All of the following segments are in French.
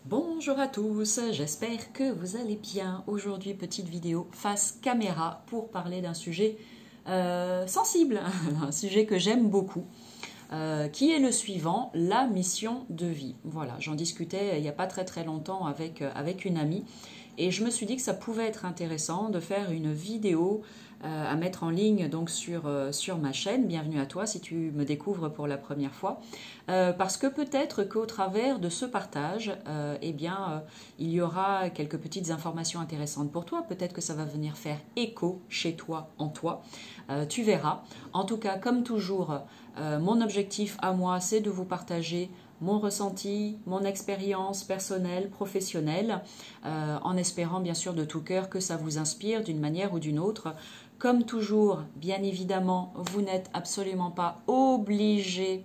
Bonjour à tous, j'espère que vous allez bien. Aujourd'hui, petite vidéo face caméra pour parler d'un sujet sensible, un sujet que j'aime beaucoup, qui est le suivant, la mission de vie. Voilà, j'en discutais il n'y a pas très longtemps avec une amie et je me suis dit que ça pouvait être intéressant de faire une vidéo à mettre en ligne donc sur ma chaîne. Bienvenue à toi si tu me découvres pour la première fois. Parce que peut-être qu'au travers de ce partage, il y aura quelques petites informations intéressantes pour toi. Peut-être que ça va venir faire écho chez toi, en toi. Tu verras. En tout cas, comme toujours, mon objectif à moi, c'est de vous partager mon ressenti, mon expérience personnelle, professionnelle, en espérant bien sûr de tout cœur que ça vous inspire d'une manière ou d'une autre. Comme toujours, bien évidemment, vous n'êtes absolument pas obligé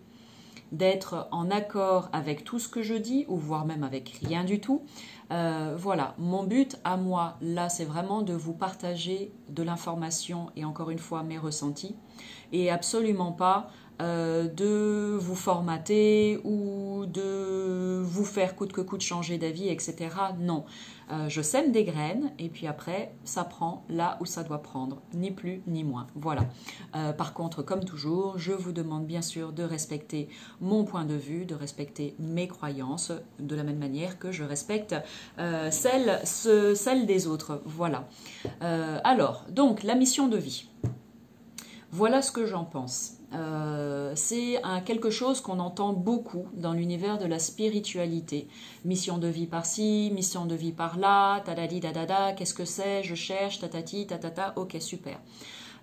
d'être en accord avec tout ce que je dis, ou voire même avec rien du tout. Voilà, mon but à moi, là, c'est vraiment de vous partager de l'information et encore une fois mes ressentis, et absolument pas de vous formater ou de vous faire coûte que coûte changer d'avis, etc. Non, je sème des graines et puis après, ça prend là où ça doit prendre, ni plus ni moins. Voilà. Par contre, comme toujours, je vous demande bien sûr de respecter mon point de vue, de respecter mes croyances, de la même manière que je respecte celle des autres. Voilà. Alors, donc, la mission de vie. Voilà ce que j'en pense. C'est quelque chose qu'on entend beaucoup dans l'univers de la spiritualité. Mission de vie par-ci, mission de vie par-là, tadadi dadada, qu'est-ce que c'est, je cherche, tatati, tatata, ok, super.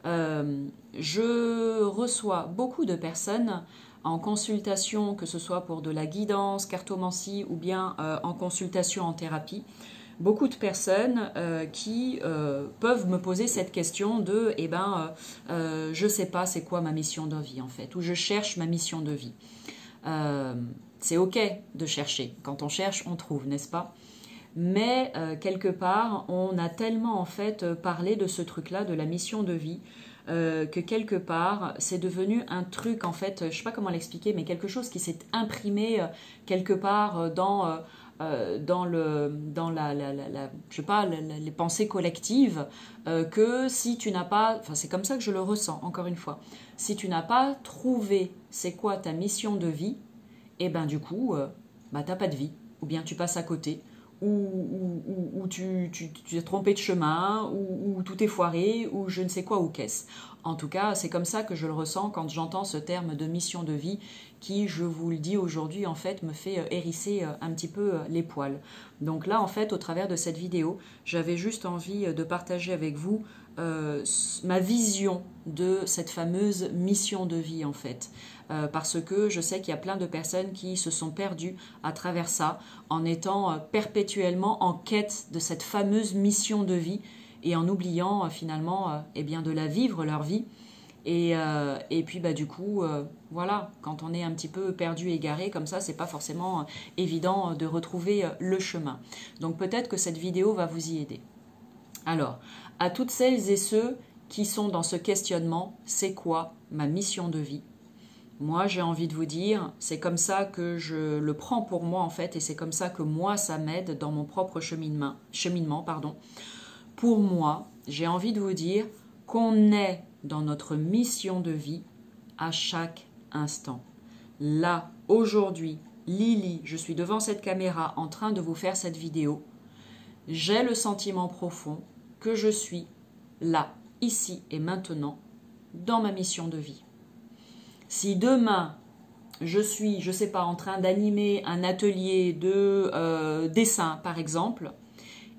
Je reçois beaucoup de personnes en consultation, que ce soit pour de la guidance, cartomancie ou bien en consultation en thérapie. Beaucoup de personnes qui peuvent me poser cette question de je ne sais pas c'est quoi ma mission de vie en fait, ou je cherche ma mission de vie. C'est ok de chercher, quand on cherche on trouve, n'est-ce pas? Mais quelque part on a tellement en fait parlé de ce truc-là, de la mission de vie, que quelque part c'est devenu un truc en fait, je ne sais pas comment l'expliquer, mais quelque chose qui s'est imprimé quelque part dans je sais pas, les pensées collectives, que si tu n'as pas, enfin c'est comme ça que je le ressens, encore une fois, si tu n'as pas trouvé c'est quoi ta mission de vie, et ben du coup, t'as pas de vie, ou bien tu passes à côté, ou tu es trompé de chemin, ou tout est foiré, ou je ne sais quoi, ou qu'est-ce. En tout cas, c'est comme ça que je le ressens quand j'entends ce terme de mission de vie qui, je vous le dis aujourd'hui, en fait, me fait hérisser un petit peu les poils. Donc là, en fait, au travers de cette vidéo, j'avais juste envie de partager avec vous ma vision de cette fameuse mission de vie, en fait. Parce que je sais qu'il y a plein de personnes qui se sont perdues à travers ça, en étant perpétuellement en quête de cette fameuse mission de vie, et en oubliant finalement de la vivre leur vie. Et puis du coup, voilà, quand on est un petit peu perdu, égaré comme ça, c'est pas forcément évident de retrouver le chemin. Donc peut-être que cette vidéo va vous y aider. Alors, à toutes celles et ceux qui sont dans ce questionnement, c'est quoi ma mission de vie? Moi, j'ai envie de vous dire, c'est comme ça que je le prends pour moi en fait, et c'est comme ça que moi, ça m'aide dans mon propre cheminement. Pour moi, j'ai envie de vous dire qu'on est dans notre mission de vie à chaque instant. Là, aujourd'hui, Lily, je suis devant cette caméra en train de vous faire cette vidéo. J'ai le sentiment profond que je suis là, ici et maintenant, dans ma mission de vie. Si demain, je suis, je sais pas, en train d'animer un atelier de dessin, par exemple,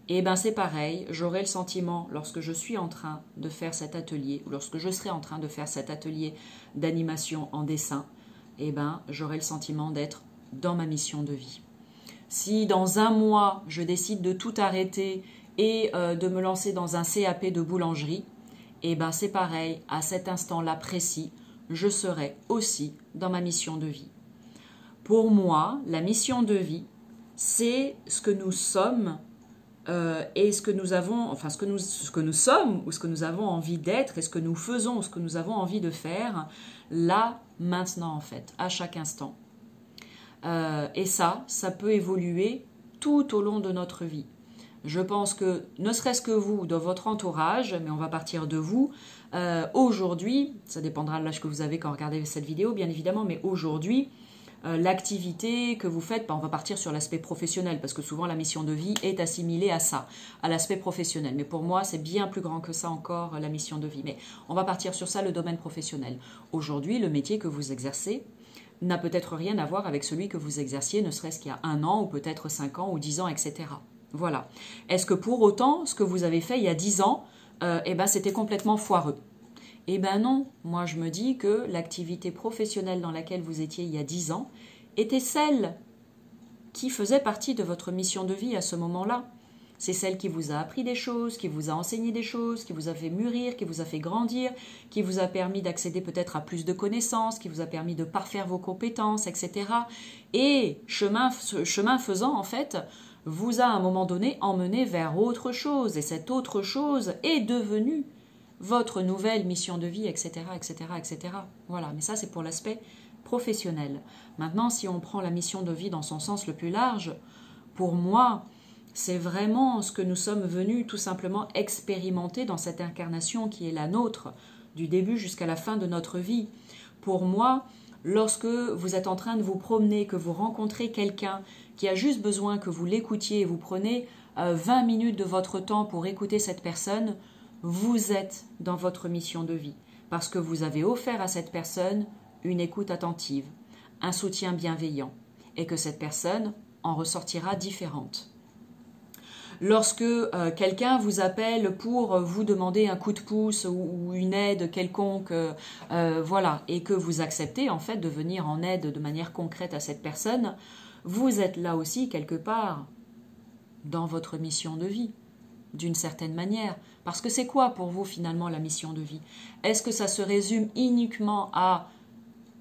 et ben c'est pareil, j'aurai le sentiment, lorsque je suis en train de faire cet atelier, ou lorsque je serai en train de faire cet atelier d'animation en dessin, et ben j'aurai le sentiment d'être dans ma mission de vie. Si dans un mois, je décide de tout arrêter et de me lancer dans un CAP de boulangerie, et ben c'est pareil, à cet instant-là précis, je serai aussi dans ma mission de vie. Pour moi, la mission de vie, c'est ce que nous sommes et ce que nous avons, enfin ce que nous sommes ou ce que nous avons envie d'être et ce que nous faisons ou ce que nous avons envie de faire là, maintenant en fait, à chaque instant. Et ça peut évoluer tout au long de notre vie. Je pense que, ne serait-ce que vous, dans votre entourage, mais on va partir de vous, aujourd'hui, ça dépendra de l'âge que vous avez quand vous regardez cette vidéo, bien évidemment, mais aujourd'hui, l'activité que vous faites, on va partir sur l'aspect professionnel, parce que souvent la mission de vie est assimilée à ça, à l'aspect professionnel. Mais pour moi, c'est bien plus grand que ça encore, la mission de vie. Mais on va partir sur ça, le domaine professionnel. Aujourd'hui, le métier que vous exercez n'a peut-être rien à voir avec celui que vous exerciez, ne serait-ce qu'il y a 1 an, ou peut-être 5 ans, ou 10 ans, etc. Voilà. Est-ce que pour autant, ce que vous avez fait il y a 10 ans, c'était complètement foireux? Eh bien non, moi je me dis que l'activité professionnelle dans laquelle vous étiez il y a 10 ans était celle qui faisait partie de votre mission de vie à ce moment-là. C'est celle qui vous a appris des choses, qui vous a enseigné des choses, qui vous a fait mûrir, qui vous a fait grandir, qui vous a permis d'accéder peut-être à plus de connaissances, qui vous a permis de parfaire vos compétences, etc. Et chemin faisant, en fait, vous a à un moment donné emmené vers autre chose. Et cette autre chose est devenue votre nouvelle mission de vie, etc., etc., etc. Voilà, mais ça c'est pour l'aspect professionnel. Maintenant, si on prend la mission de vie dans son sens le plus large, pour moi, c'est vraiment ce que nous sommes venus tout simplement expérimenter dans cette incarnation qui est la nôtre, du début jusqu'à la fin de notre vie. Pour moi, lorsque vous êtes en train de vous promener, que vous rencontrez quelqu'un qui a juste besoin que vous l'écoutiez et vous prenez 20 minutes de votre temps pour écouter cette personne, vous êtes dans votre mission de vie parce que vous avez offert à cette personne une écoute attentive, un soutien bienveillant et que cette personne en ressortira différente. Lorsque quelqu'un vous appelle pour vous demander un coup de pouce ou une aide quelconque, voilà, et que vous acceptez en fait de venir en aide de manière concrète à cette personne, vous êtes là aussi quelque part dans votre mission de vie, d'une certaine manière. Parce que c'est quoi pour vous finalement la mission de vie? Est-ce que ça se résume uniquement à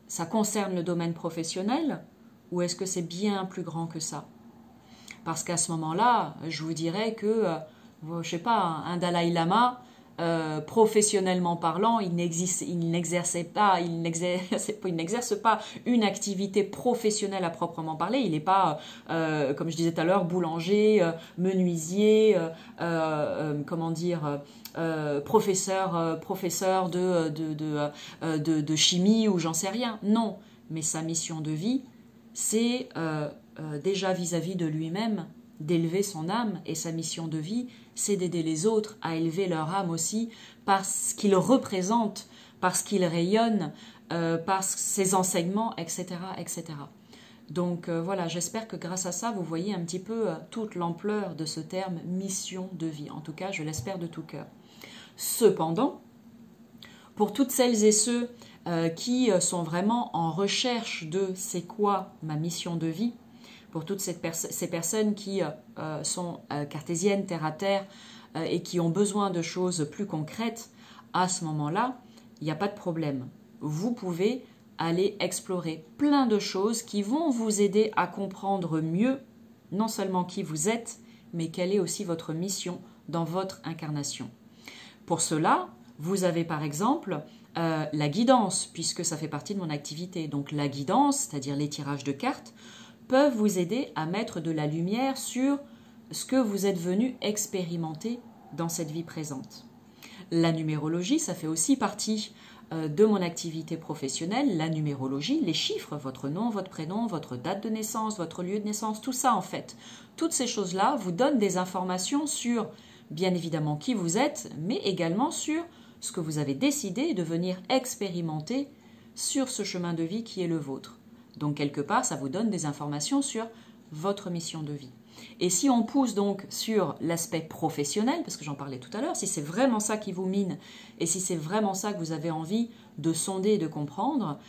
ça concerne le domaine professionnel ou est-ce que c'est bien plus grand que ça? Parce qu'à ce moment-là, je vous dirais que, je sais pas, un Dalai Lama, professionnellement parlant, il n'exerce pas une activité professionnelle à proprement parler. Il n'est pas, comme je disais tout à l'heure, boulanger, menuisier, professeur de chimie ou j'en sais rien. Non, mais sa mission de vie, c'est déjà vis-à-vis de lui-même, d'élever son âme, et sa mission de vie, c'est d'aider les autres à élever leur âme aussi, parce qu'il représente, parce qu'il rayonne, par ses enseignements, etc., etc. Donc voilà, j'espère que grâce à ça, vous voyez un petit peu toute l'ampleur de ce terme « mission de vie ». En tout cas, je l'espère de tout cœur. Cependant, pour toutes celles et ceux qui sont vraiment en recherche de « c'est quoi ma mission de vie », pour toutes ces personnes qui sont cartésiennes, terre à terre, et qui ont besoin de choses plus concrètes, à ce moment-là, il n'y a pas de problème. Vous pouvez aller explorer plein de choses qui vont vous aider à comprendre mieux, non seulement qui vous êtes, mais quelle est aussi votre mission dans votre incarnation. Pour cela, vous avez par exemple la guidance, puisque ça fait partie de mon activité. Donc la guidance, c'est-à-dire les tirages de cartes, peuvent vous aider à mettre de la lumière sur ce que vous êtes venu expérimenter dans cette vie présente. La numérologie, ça fait aussi partie de mon activité professionnelle. La numérologie, les chiffres, votre nom, votre prénom, votre date de naissance, votre lieu de naissance, tout ça en fait. Toutes ces choses-là vous donnent des informations sur, bien évidemment, qui vous êtes, mais également sur ce que vous avez décidé de venir expérimenter sur ce chemin de vie qui est le vôtre. Donc, quelque part, ça vous donne des informations sur votre mission de vie. Et si on pousse donc sur l'aspect professionnel, parce que j'en parlais tout à l'heure, si c'est vraiment ça qui vous mine, et si c'est vraiment ça que vous avez envie de sonder et de comprendre,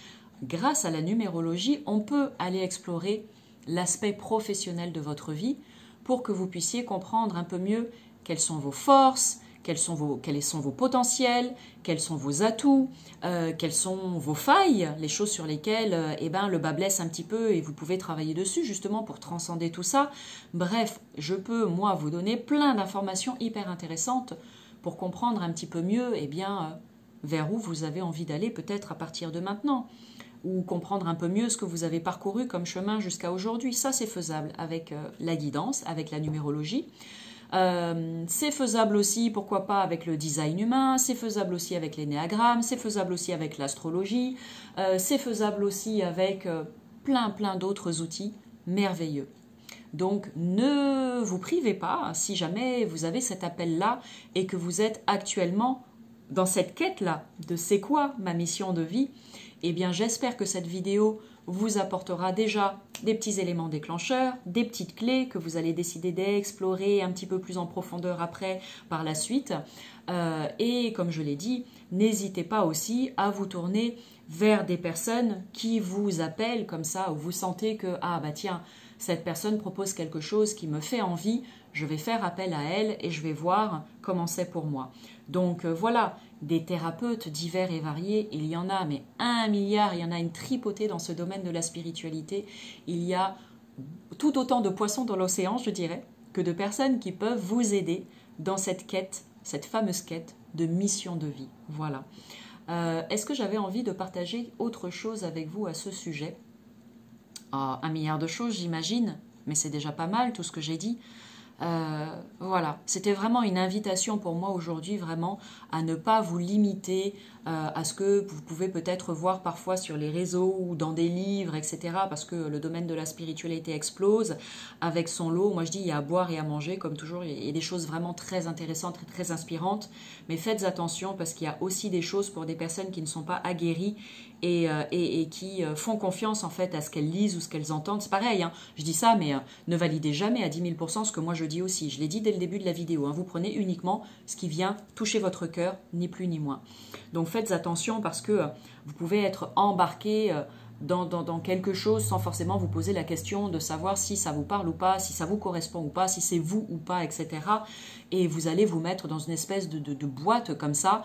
grâce à la numérologie, on peut aller explorer l'aspect professionnel de votre vie pour que vous puissiez comprendre un peu mieux quelles sont vos forces, quels sont vos potentiels, quels sont vos atouts, quelles sont vos failles, les choses sur lesquelles le bas blesse un petit peu et vous pouvez travailler dessus justement pour transcender tout ça. Bref, je peux moi vous donner plein d'informations hyper intéressantes pour comprendre un petit peu mieux vers où vous avez envie d'aller peut-être à partir de maintenant. ou comprendre un peu mieux ce que vous avez parcouru comme chemin jusqu'à aujourd'hui. Ça, c'est faisable avec la guidance, avec la numérologie. C'est faisable aussi, pourquoi pas, avec le design humain, c'est faisable aussi avec l'énéagramme, c'est faisable aussi avec l'astrologie, c'est faisable aussi avec plein d'autres outils merveilleux. Donc ne vous privez pas, si jamais vous avez cet appel-là et que vous êtes actuellement dans cette quête-là de c'est quoi ma mission de vie, eh bien j'espère que cette vidéo vous apportera déjà des petits éléments déclencheurs, des petites clés que vous allez décider d'explorer un petit peu plus en profondeur après par la suite. Et comme je l'ai dit, n'hésitez pas aussi à vous tourner vers des personnes qui vous appellent comme ça, où vous sentez que ah bah tiens, cette personne propose quelque chose qui me fait envie, je vais faire appel à elle et je vais voir comment c'est pour moi. Donc voilà, des thérapeutes divers et variés, il y en a, mais 1 milliard, il y en a une tripotée dans ce domaine de la spiritualité. Il y a tout autant de poissons dans l'océan, je dirais, que de personnes qui peuvent vous aider dans cette quête, cette fameuse quête de mission de vie. Voilà. Est-ce que j'avais envie de partager autre chose avec vous à ce sujet ? 1 milliard de choses, j'imagine, mais c'est déjà pas mal tout ce que j'ai dit. Voilà, c'était vraiment une invitation pour moi aujourd'hui, vraiment, à ne pas vous limiter à ce que vous pouvez peut-être voir parfois sur les réseaux ou dans des livres, etc. Parce que le domaine de la spiritualité explose avec son lot. Moi, je dis, il y a à boire et à manger, comme toujours. Il y a des choses vraiment très intéressantes et très inspirantes. Mais faites attention parce qu'il y a aussi des choses pour des personnes qui ne sont pas aguerries et qui font confiance en fait à ce qu'elles lisent ou ce qu'elles entendent. C'est pareil, hein, je dis ça, mais ne validez jamais à 10 000 % ce que moi je dis aussi. Je l'ai dit dès le début de la vidéo, hein, vous prenez uniquement ce qui vient toucher votre cœur, ni plus ni moins. Donc faites attention parce que vous pouvez être embarqué dans quelque chose sans forcément vous poser la question de savoir si ça vous parle ou pas, si ça vous correspond ou pas, si c'est vous ou pas, etc. Et vous allez vous mettre dans une espèce de boîte comme ça.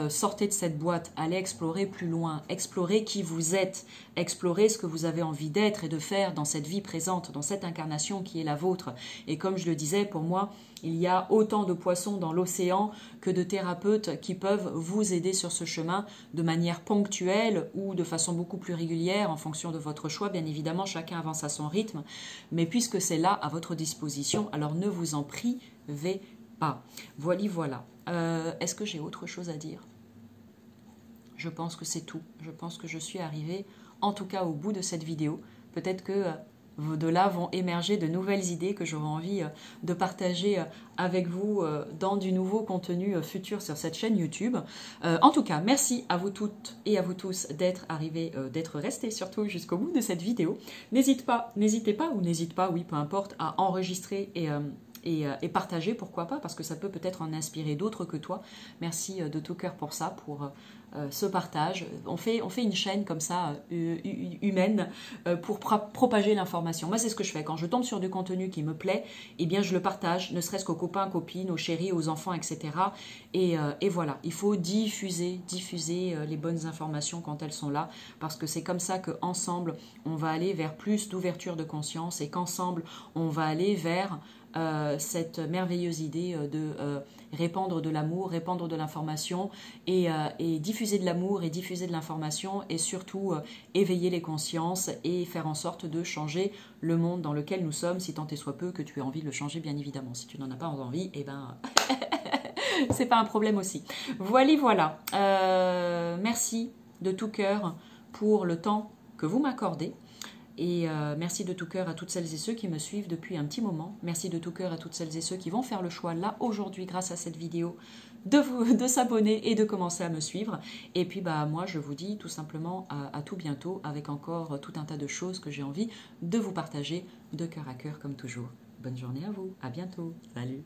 Sortez de cette boîte, allez explorer plus loin, explorez qui vous êtes, explorez ce que vous avez envie d'être et de faire dans cette vie présente, dans cette incarnation qui est la vôtre. Et comme je le disais, pour moi, il y a autant de poissons dans l'océan que de thérapeutes qui peuvent vous aider sur ce chemin de manière ponctuelle ou de façon beaucoup plus régulière en fonction de votre choix. Bien évidemment, chacun avance à son rythme, mais puisque c'est là à votre disposition, alors ne vous en privez pas. Voilà. Est-ce que j'ai autre chose à dire ? Je pense que c'est tout. Je pense que je suis arrivée, en tout cas au bout de cette vidéo. Peut-être que de là vont émerger de nouvelles idées que j'aurai envie de partager avec vous dans du nouveau contenu futur sur cette chaîne YouTube. En tout cas, merci à vous toutes et à vous tous d'être arrivés, d'être restés surtout jusqu'au bout de cette vidéo. N'hésitez pas, oui, peu importe, à enregistrer et partager, pourquoi pas, parce que ça peut-être en inspirer d'autres que toi. Merci de tout cœur pour ça, pour ce partage. On fait une chaîne comme ça, humaine, pour propager l'information. Moi, c'est ce que je fais. Quand je tombe sur du contenu qui me plaît, eh bien, je le partage, ne serait-ce qu'aux copains, copines, aux chéris, aux enfants, etc. Et voilà, il faut diffuser les bonnes informations quand elles sont là, parce que c'est comme ça qu'ensemble, on va aller vers plus d'ouverture de conscience et qu'ensemble, on va aller vers cette merveilleuse idée de répandre de l'amour, répandre de l'information et diffuser de l'amour et diffuser de l'information et surtout éveiller les consciences et faire en sorte de changer le monde dans lequel nous sommes, si tant et soit peu que tu aies envie de le changer, bien évidemment. Si tu n'en as pas envie, eh ben c'est pas un problème aussi. Voilà. Merci de tout cœur pour le temps que vous m'accordez. Et merci de tout cœur à toutes celles et ceux qui me suivent depuis un petit moment. Merci de tout cœur à toutes celles et ceux qui vont faire le choix là aujourd'hui grâce à cette vidéo de s'abonner et de commencer à me suivre. Et puis moi je vous dis tout simplement à tout bientôt avec encore tout un tas de choses que j'ai envie de vous partager de cœur à cœur comme toujours. Bonne journée à vous, à bientôt, salut.